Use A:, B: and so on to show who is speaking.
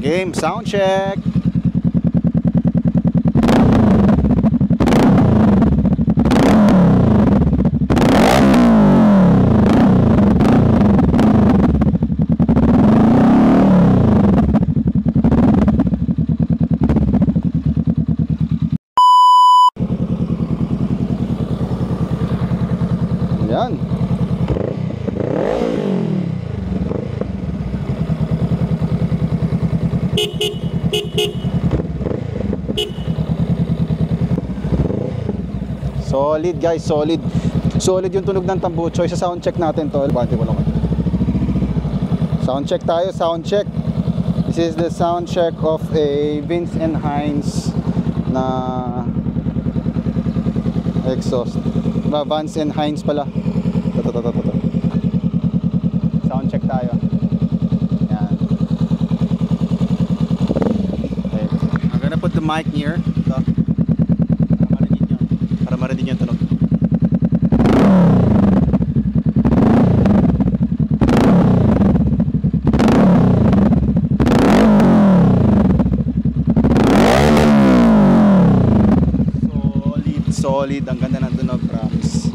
A: Game, sound check. Yan. Solid guys, solid. Solid yung tunog ng tambucho. Isa sound check natin to. Sound check tayo, sound check. This is the sound check of a Vance and Hines na exhaust. Vance and Hines pala. Sound check tayo. Yan. Okay. I'm gonna put the mic near. Ito. Para marinig yung tunog. Solid. Ang ganda ng tunog, promise.